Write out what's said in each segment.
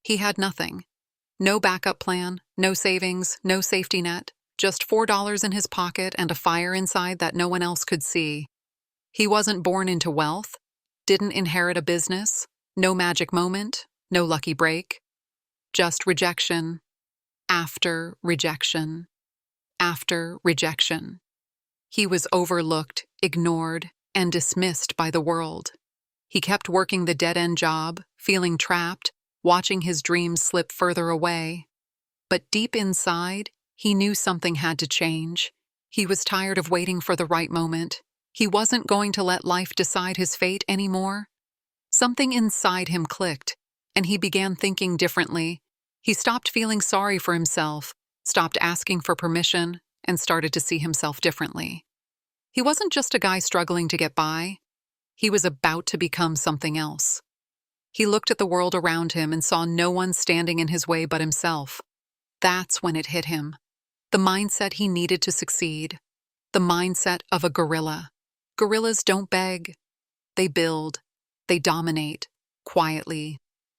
He had nothing. No backup plan, no savings, no safety net, just $4 in his pocket and a fire inside that no one else could see. He wasn't born into wealth, didn't inherit a business, no magic moment, no lucky break. Just rejection, after rejection, after rejection. He was overlooked, ignored, and dismissed by the world. He kept working the dead-end job, feeling trapped, watching his dreams slip further away. But deep inside, he knew something had to change. He was tired of waiting for the right moment. He wasn't going to let life decide his fate anymore. Something inside him clicked, and he began thinking differently. He stopped feeling sorry for himself, stopped asking for permission, and started to see himself differently. He wasn't just a guy struggling to get by. He was about to become something else. He looked at the world around him and saw no one standing in his way but himself. That's when it hit him. The mindset he needed to succeed. The mindset of a gorilla. Gorillas don't beg. They build. They dominate. Quietly.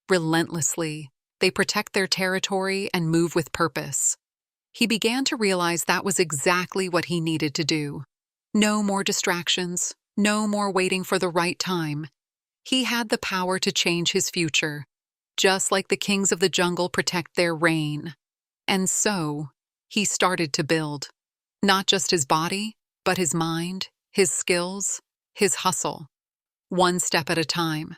Relentlessly. They protect their territory and move with purpose. He began to realize that was exactly what he needed to do. No more distractions. No more waiting for the right time. He had the power to change his future, just like the kings of the jungle protect their reign. And so, he started to build. Not just his body, but his mind, his skills, his hustle. One step at a time.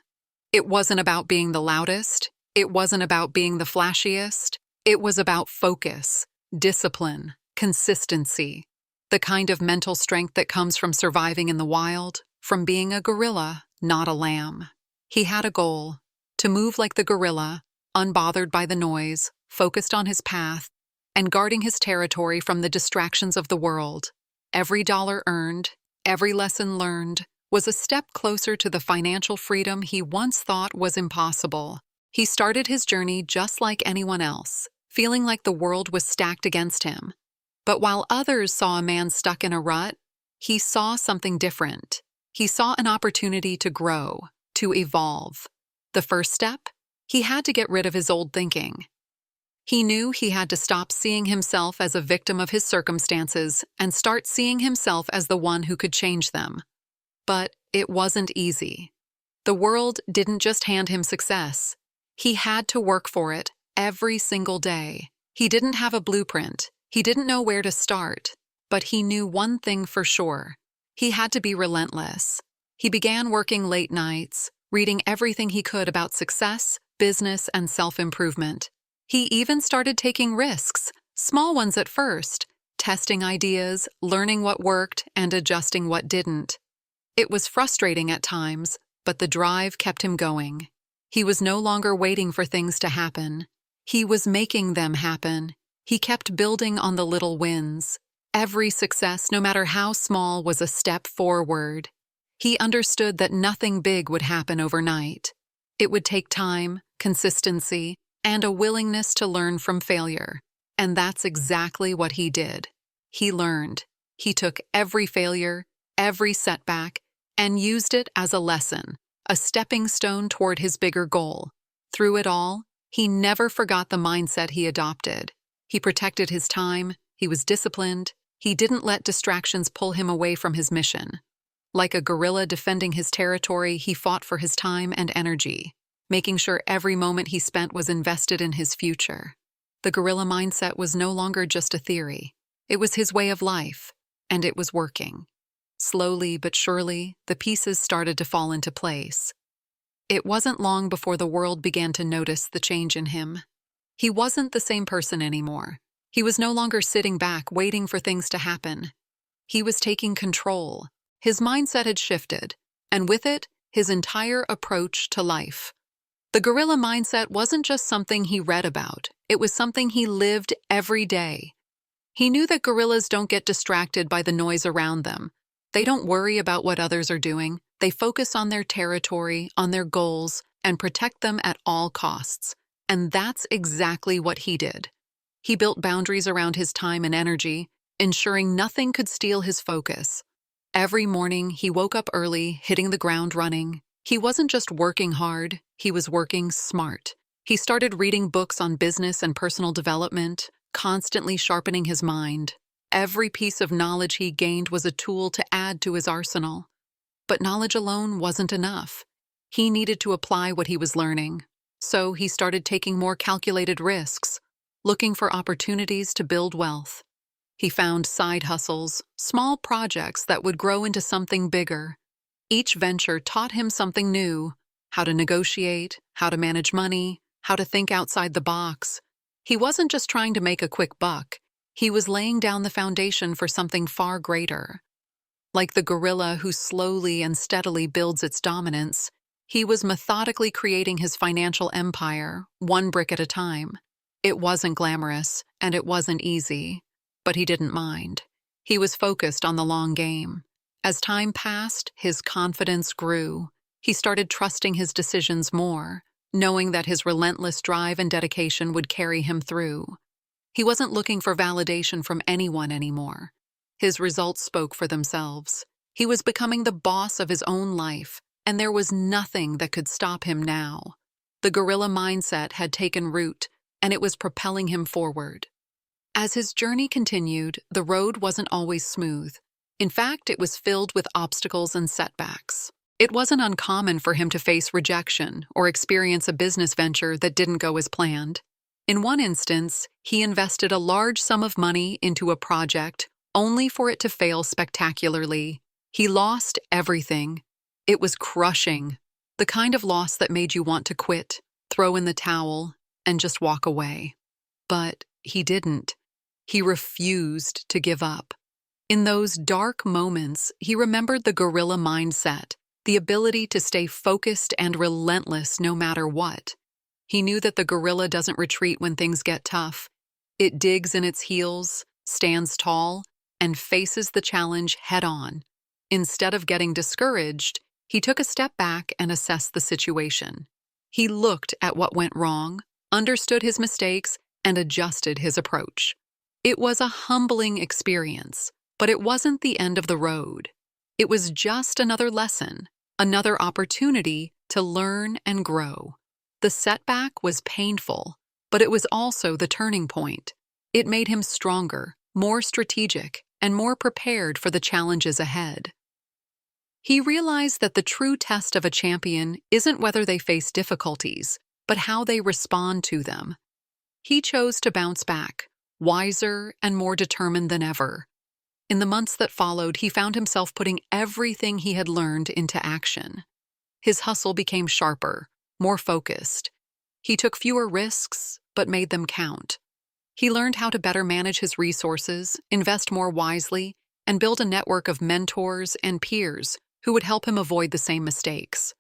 It wasn't about being the loudest. It wasn't about being the flashiest. It was about focus, discipline, consistency. The kind of mental strength that comes from surviving in the wild, from being a gorilla, not a lamb. He had a goal, to move like the gorilla, unbothered by the noise, focused on his path, and guarding his territory from the distractions of the world. Every dollar earned, every lesson learned, was a step closer to the financial freedom he once thought was impossible. He started his journey just like anyone else, feeling like the world was stacked against him. But while others saw a man stuck in a rut, he saw something different. He saw an opportunity to grow, to evolve. The first step? He had to get rid of his old thinking. He knew he had to stop seeing himself as a victim of his circumstances and start seeing himself as the one who could change them. But it wasn't easy. The world didn't just hand him success. He had to work for it every single day. He didn't have a blueprint. He didn't know where to start. But he knew one thing for sure. He had to be relentless. He began working late nights, reading everything he could about success, business, and self-improvement. He even started taking risks, small ones at first, testing ideas, learning what worked, and adjusting what didn't. It was frustrating at times, but the drive kept him going. He was no longer waiting for things to happen. He was making them happen. He kept building on the little wins. Every success, no matter how small, was a step forward. He understood that nothing big would happen overnight. It would take time, consistency, and a willingness to learn from failure. And that's exactly what he did. He learned. He took every failure, every setback, and used it as a lesson, a stepping stone toward his bigger goal. Through it all, he never forgot the mindset he adopted. He protected his time, he was disciplined, he didn't let distractions pull him away from his mission. Like a gorilla defending his territory, he fought for his time and energy, making sure every moment he spent was invested in his future. The gorilla mindset was no longer just a theory. It was his way of life, and it was working. Slowly but surely, the pieces started to fall into place. It wasn't long before the world began to notice the change in him. He wasn't the same person anymore. He was no longer sitting back waiting for things to happen. He was taking control. His mindset had shifted, and with it, his entire approach to life. The gorilla mindset wasn't just something he read about. It was something he lived every day. He knew that gorillas don't get distracted by the noise around them. They don't worry about what others are doing. They focus on their territory, on their goals, and protect them at all costs. And that's exactly what he did. He built boundaries around his time and energy, ensuring nothing could steal his focus. Every morning, he woke up early, hitting the ground running. He wasn't just working hard, he was working smart. He started reading books on business and personal development, constantly sharpening his mind. Every piece of knowledge he gained was a tool to add to his arsenal. But knowledge alone wasn't enough. He needed to apply what he was learning. So he started taking more calculated risks, looking for opportunities to build wealth. He found side hustles, small projects that would grow into something bigger. Each venture taught him something new: how to negotiate, how to manage money, how to think outside the box. He wasn't just trying to make a quick buck. He was laying down the foundation for something far greater. Like the gorilla who slowly and steadily builds its dominance, he was methodically creating his financial empire, one brick at a time. It wasn't glamorous, and it wasn't easy, but he didn't mind. He was focused on the long game. As time passed, his confidence grew. He started trusting his decisions more, knowing that his relentless drive and dedication would carry him through. He wasn't looking for validation from anyone anymore. His results spoke for themselves. He was becoming the boss of his own life, and there was nothing that could stop him now. The gorilla mindset had taken root, and it was propelling him forward. As his journey continued, the road wasn't always smooth. In fact, it was filled with obstacles and setbacks. It wasn't uncommon for him to face rejection or experience a business venture that didn't go as planned. In one instance, he invested a large sum of money into a project only for it to fail spectacularly. He lost everything. It was crushing, the kind of loss that made you want to quit, throw in the towel, and just walk away. But he didn't. He refused to give up. In those dark moments, he remembered the gorilla mindset, the ability to stay focused and relentless no matter what. He knew that the gorilla doesn't retreat when things get tough. It digs in its heels, stands tall, and faces the challenge head-on. Instead of getting discouraged, he took a step back and assessed the situation. He looked at what went wrong, understood his mistakes, and adjusted his approach. It was a humbling experience, but it wasn't the end of the road. It was just another lesson, another opportunity to learn and grow. The setback was painful, but it was also the turning point. It made him stronger, more strategic, and more prepared for the challenges ahead. He realized that the true test of a champion isn't whether they face difficulties, but how they respond to them. He chose to bounce back, wiser and more determined than ever. In the months that followed, he found himself putting everything he had learned into action. His hustle became sharper, more focused. He took fewer risks, but made them count. He learned how to better manage his resources, invest more wisely, and build a network of mentors and peers who would help him avoid the same mistakes.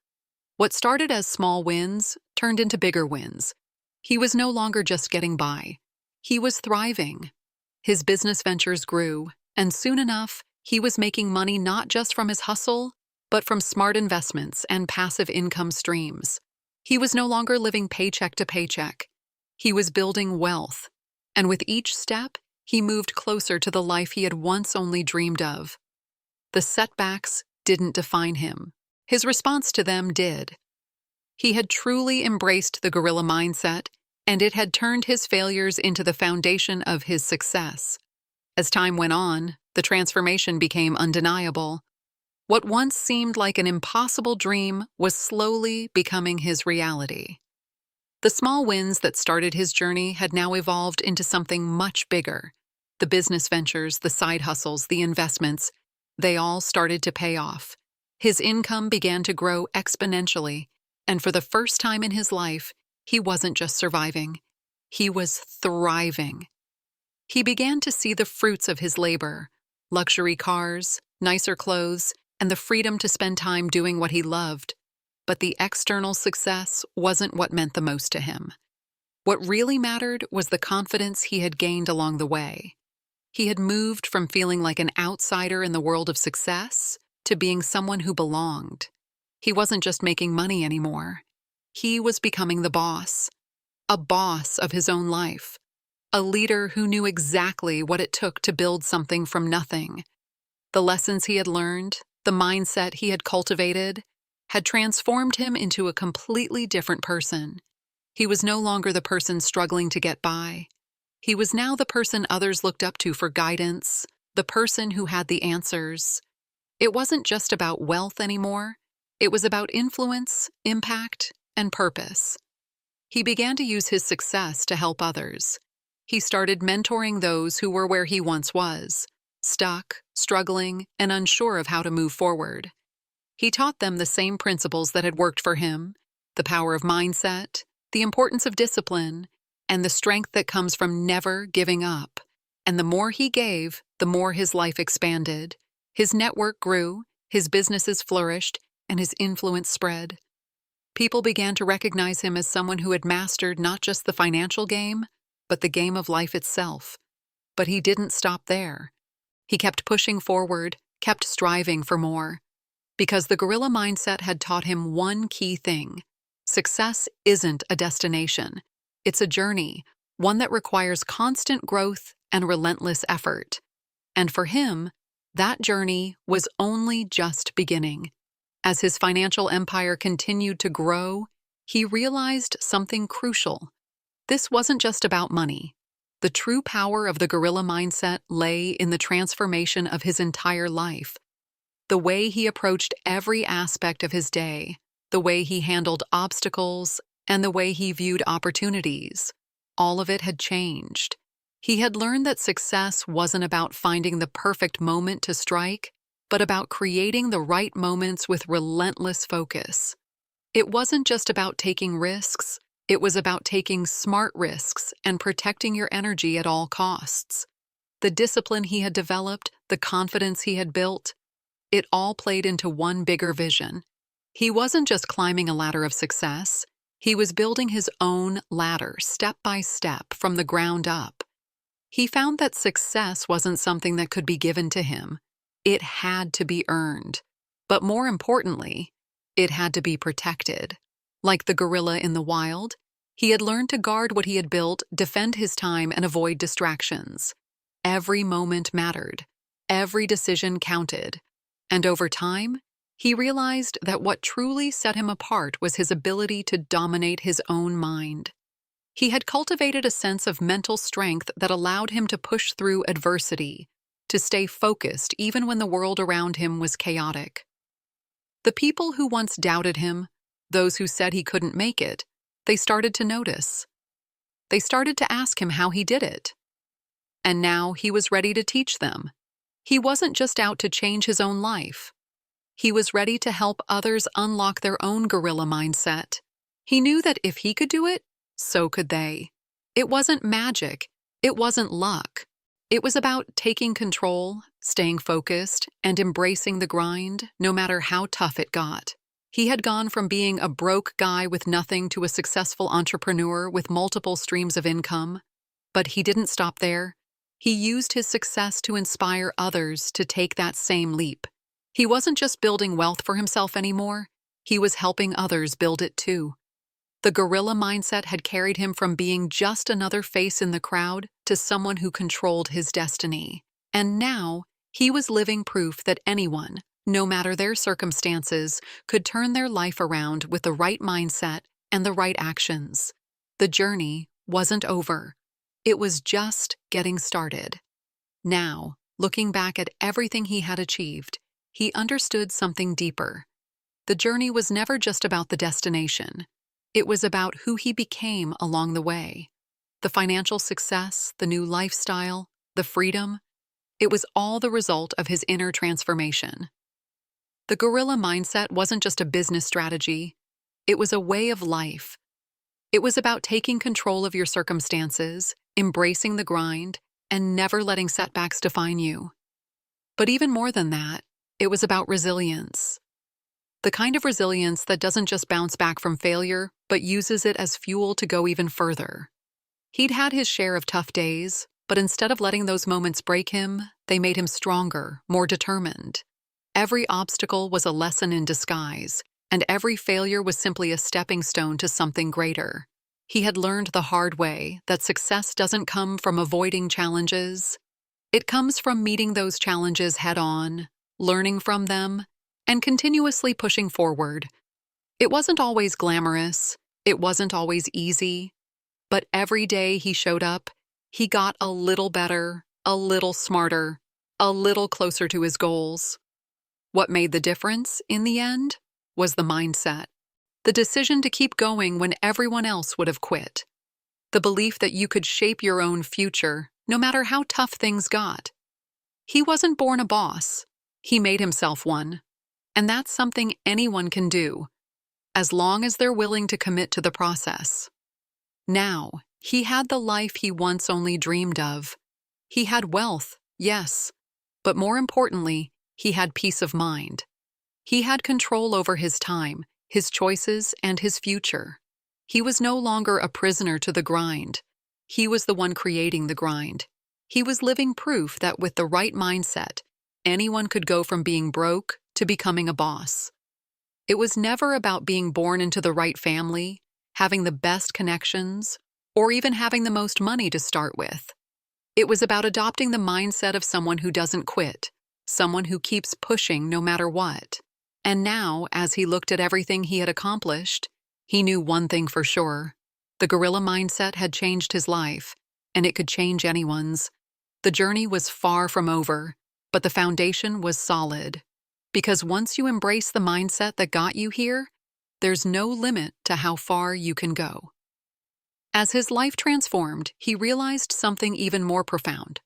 What started as small wins turned into bigger wins. He was no longer just getting by. He was thriving. His business ventures grew, and soon enough, he was making money not just from his hustle, but from smart investments and passive income streams. He was no longer living paycheck to paycheck. He was building wealth, and with each step, he moved closer to the life he had once only dreamed of. The setbacks didn't define him. His response to them did. He had truly embraced the gorilla mindset, and it had turned his failures into the foundation of his success. As time went on, the transformation became undeniable. What once seemed like an impossible dream was slowly becoming his reality. The small wins that started his journey had now evolved into something much bigger. The business ventures, the side hustles, the investments, they all started to pay off. His income began to grow exponentially, and for the first time in his life, he wasn't just surviving. He was thriving. He began to see the fruits of his labor: luxury cars, nicer clothes, and the freedom to spend time doing what he loved. But the external success wasn't what meant the most to him. What really mattered was the confidence he had gained along the way. He had moved from feeling like an outsider in the world of success to being someone who belonged. He wasn't just making money anymore. He was becoming the boss, a boss of his own life, a leader who knew exactly what it took to build something from nothing. The lessons he had learned, the mindset he had cultivated, had transformed him into a completely different person. He was no longer the person struggling to get by. He was now the person others looked up to for guidance, the person who had the answers. It wasn't just about wealth anymore. It was about influence, impact, and purpose. He began to use his success to help others. He started mentoring those who were where he once was, stuck, struggling, and unsure of how to move forward. He taught them the same principles that had worked for him: the power of mindset, the importance of discipline, and the strength that comes from never giving up. And the more he gave, the more his life expanded. His network grew, his businesses flourished, and his influence spread. People began to recognize him as someone who had mastered not just the financial game, but the game of life itself. But he didn't stop there. He kept pushing forward, kept striving for more. Because the gorilla mindset had taught him one key thing: success isn't a destination. It's a journey, one that requires constant growth and relentless effort. And for him, that journey was only just beginning. As his financial empire continued to grow, he realized something crucial. This wasn't just about money. The true power of the gorilla mindset lay in the transformation of his entire life. The way he approached every aspect of his day, the way he handled obstacles, and the way he viewed opportunities, all of it had changed. He had learned that success wasn't about finding the perfect moment to strike, but about creating the right moments with relentless focus. It wasn't just about taking risks, it was about taking smart risks and protecting your energy at all costs. The discipline he had developed, the confidence he had built, it all played into one bigger vision. He wasn't just climbing a ladder of success, he was building his own ladder, step by step, from the ground up. He found that success wasn't something that could be given to him. It had to be earned. But more importantly, it had to be protected. Like the gorilla in the wild, he had learned to guard what he had built, defend his time, and avoid distractions. Every moment mattered. Every decision counted. And over time, he realized that what truly set him apart was his ability to dominate his own mind. He had cultivated a sense of mental strength that allowed him to push through adversity, to stay focused even when the world around him was chaotic. The people who once doubted him, those who said he couldn't make it, they started to notice. They started to ask him how he did it. And now he was ready to teach them. He wasn't just out to change his own life. He was ready to help others unlock their own gorilla mindset. He knew that if he could do it, so could they. It wasn't magic. It wasn't luck. It was about taking control, staying focused, and embracing the grind, no matter how tough it got. He had gone from being a broke guy with nothing to a successful entrepreneur with multiple streams of income. But he didn't stop there. He used his success to inspire others to take that same leap. He wasn't just building wealth for himself anymore. He was helping others build it too. The gorilla mindset had carried him from being just another face in the crowd to someone who controlled his destiny. And now, he was living proof that anyone, no matter their circumstances, could turn their life around with the right mindset and the right actions. The journey wasn't over. It was just getting started. Now, looking back at everything he had achieved, he understood something deeper. The journey was never just about the destination. It was about who he became along the way. The financial success, the new lifestyle, the freedom, it was all the result of his inner transformation. The gorilla mindset wasn't just a business strategy. It was a way of life. It was about taking control of your circumstances, embracing the grind, and never letting setbacks define you. But even more than that, it was about resilience. The kind of resilience that doesn't just bounce back from failure, but uses it as fuel to go even further. He'd had his share of tough days, but instead of letting those moments break him, they made him stronger, more determined. Every obstacle was a lesson in disguise, and every failure was simply a stepping stone to something greater. He had learned the hard way that success doesn't come from avoiding challenges. It comes from meeting those challenges head-on, learning from them, and continuously pushing forward. It wasn't always glamorous. It wasn't always easy, but every day he showed up, he got a little better, a little smarter, a little closer to his goals. What made the difference, in the end, was the mindset. The decision to keep going when everyone else would have quit. The belief that you could shape your own future, no matter how tough things got. He wasn't born a boss. He made himself one. And that's something anyone can do, as long as they're willing to commit to the process. Now, he had the life he once only dreamed of. He had wealth, yes, but more importantly, he had peace of mind. He had control over his time, his choices, and his future. He was no longer a prisoner to the grind. He was the one creating the grind. He was living proof that with the right mindset, anyone could go from being broke to becoming a boss. It was never about being born into the right family, having the best connections, or even having the most money to start with. It was about adopting the mindset of someone who doesn't quit, someone who keeps pushing no matter what. And now, as he looked at everything he had accomplished, he knew one thing for sure. The gorilla mindset had changed his life, and it could change anyone's. The journey was far from over, but the foundation was solid. Because once you embrace the mindset that got you here, there's no limit to how far you can go. As his life transformed, he realized something even more profound.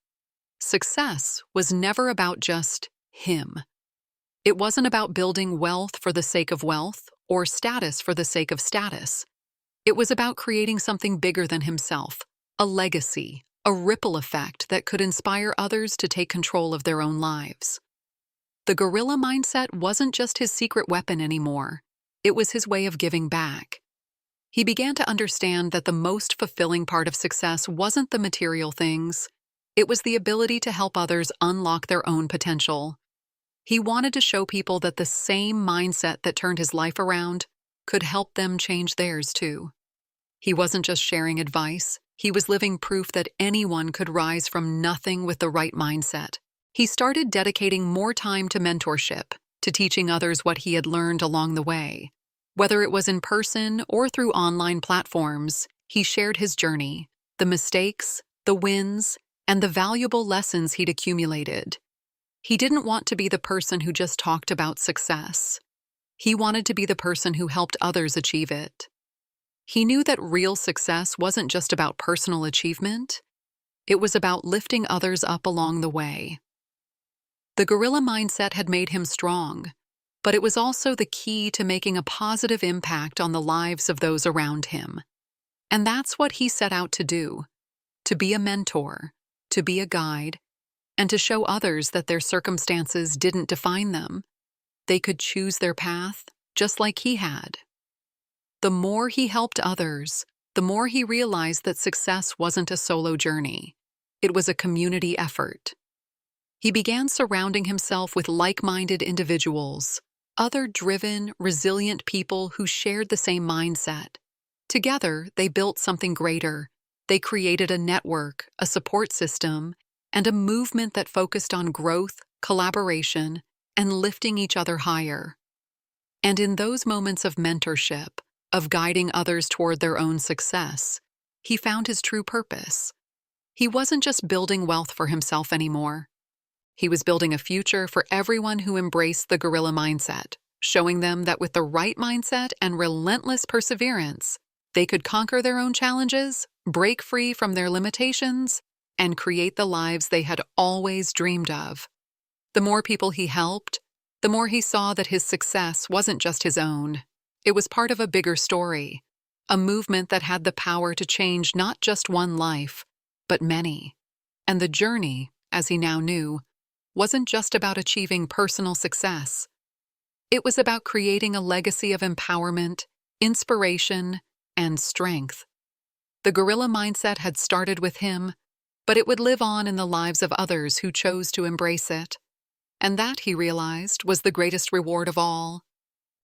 Success was never about just him. It wasn't about building wealth for the sake of wealth or status for the sake of status. It was about creating something bigger than himself, a legacy, a ripple effect that could inspire others to take control of their own lives. The gorilla mindset wasn't just his secret weapon anymore. It was his way of giving back. He began to understand that the most fulfilling part of success wasn't the material things. It was the ability to help others unlock their own potential. He wanted to show people that the same mindset that turned his life around could help them change theirs too. He wasn't just sharing advice. He was living proof that anyone could rise from nothing with the right mindset. He started dedicating more time to mentorship, to teaching others what he had learned along the way. Whether it was in person or through online platforms, he shared his journey, the mistakes, the wins, and the valuable lessons he'd accumulated. He didn't want to be the person who just talked about success. He wanted to be the person who helped others achieve it. He knew that real success wasn't just about personal achievement. It was about lifting others up along the way. The gorilla mindset had made him strong, but it was also the key to making a positive impact on the lives of those around him. And that's what he set out to do, to be a mentor, to be a guide, and to show others that their circumstances didn't define them. They could choose their path, just like he had. The more he helped others, the more he realized that success wasn't a solo journey. It was a community effort. He began surrounding himself with like-minded individuals, other driven, resilient people who shared the same mindset. Together, they built something greater. They created a network, a support system, and a movement that focused on growth, collaboration, and lifting each other higher. And in those moments of mentorship, of guiding others toward their own success, he found his true purpose. He wasn't just building wealth for himself anymore. He was building a future for everyone who embraced the gorilla mindset, showing them that with the right mindset and relentless perseverance, they could conquer their own challenges, break free from their limitations, and create the lives they had always dreamed of. The more people he helped, the more he saw that his success wasn't just his own. It was part of a bigger story, a movement that had the power to change not just one life, but many. And the journey, as he now knew, wasn't just about achieving personal success. It was about creating a legacy of empowerment, inspiration, and strength. The gorilla mindset had started with him, but it would live on in the lives of others who chose to embrace it. And that, he realized, was the greatest reward of all.